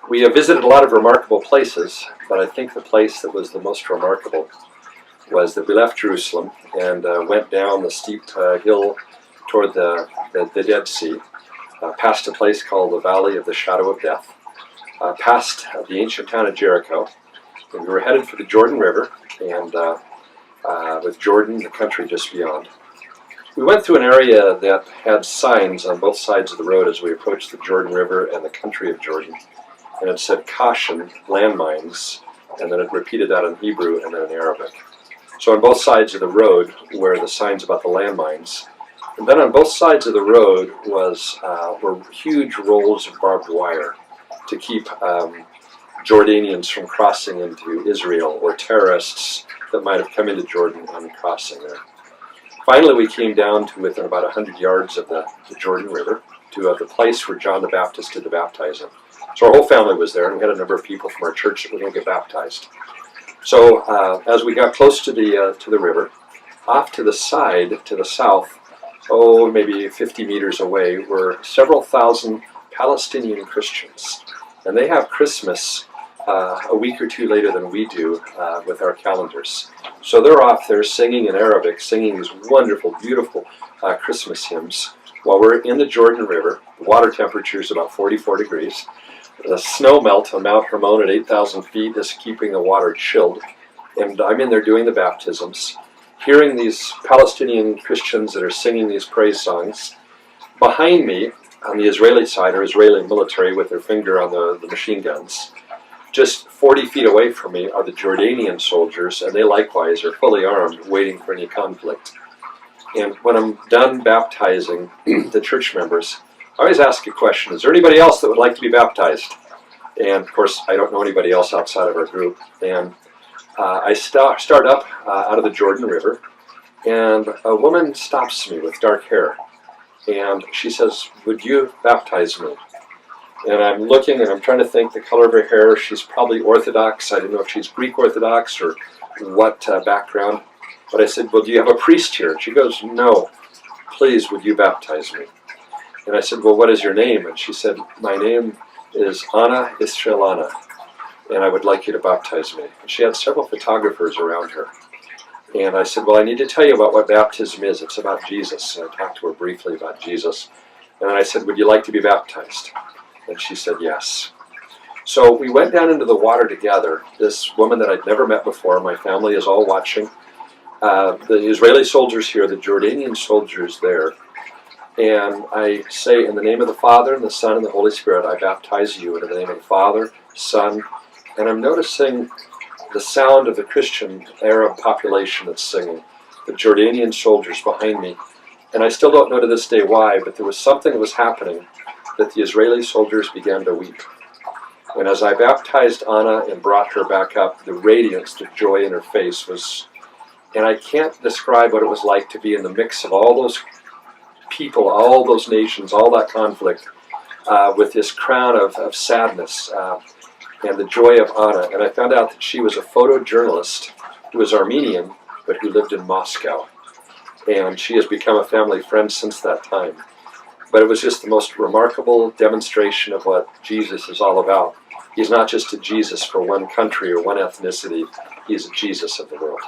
We have visited a lot of remarkable places, but I think the place that was the most remarkable was that we left Jerusalem and went down the steep hill toward the Dead Sea, past a place called the Valley of the Shadow of Death, past the ancient town of Jericho, and we were headed for the Jordan River, and with Jordan, the country just beyond. We went through an area that had signs on both sides of the road as we approached the Jordan River and the country of Jordan, and it said, "Caution, landmines," and then it repeated that in Hebrew and then in Arabic. So on both sides of the road were the signs about the landmines, and then on both sides of the road were huge rolls of barbed wire to keep Jordanians from crossing into Israel, or terrorists that might have come into Jordan and crossing there. Finally, we came down to within about 100 yards of the Jordan River, to the place where John the Baptist did the baptizing. So our whole family was there, and we had a number of people from our church that were going to get baptized. So as we got close to the river, off to the side, to the south, maybe 50 meters away, were several thousand Palestinian Christians. And they have Christmas a week or two later than we do with our calendars. So they're off there singing in Arabic, singing these wonderful, beautiful Christmas hymns while we're in the Jordan River. The water temperature is about 44 degrees. The snow melt on Mount Hermon at 8,000 feet is keeping the water chilled. And I'm in there doing the baptisms, hearing these Palestinian Christians that are singing these praise songs. Behind me, on the Israeli side, are Israeli military with their finger on the machine guns. Just 40 feet away from me are the Jordanian soldiers, and they likewise are fully armed, waiting for any conflict. And when I'm done baptizing the church members, I always ask a question: is there anybody else that would like to be baptized? And of course, I don't know anybody else outside of our group. And I start up out of the Jordan River, and a woman stops me with dark hair. And she says, "Would you baptize me?" And I'm looking and I'm trying to think the color of her hair. She's probably Orthodox. I don't know if she's Greek Orthodox or what background. But I said, "Well, do you have a priest here?" And she goes, "No. Please, would you baptize me?" And I said, "Well, what is your name?" And she said, "My name is Anna Israelana, and I would like you to baptize me." And she had several photographers around her. And I said, "Well, I need to tell you about what baptism is. It's about Jesus." And I talked to her briefly about Jesus. And then I said, "Would you like to be baptized?" And she said, "Yes." So we went down into the water together. This woman that I'd never met before, my family is all watching. The Israeli soldiers here, the Jordanian soldiers there. And I say, "In the name of the Father, and the Son, and the Holy Spirit, I baptize you." And in the name of the Father, Son. And I'm noticing the sound of the Christian Arab population that's singing, the Jordanian soldiers behind me. And I still don't know to this day why, but there was something that was happening that the Israeli soldiers began to weep. And as I baptized Anna and brought her back up, the radiance, the joy in her face was, and I can't describe what it was like to be in the mix of all those people, all those nations, all that conflict, with this crown of sadness and the joy of Anna. And I found out that she was a photojournalist who was Armenian, but who lived in Moscow. And she has become a family friend since that time. But it was just the most remarkable demonstration of what Jesus is all about. He's not just a Jesus for one country or one ethnicity. He's a Jesus of the world.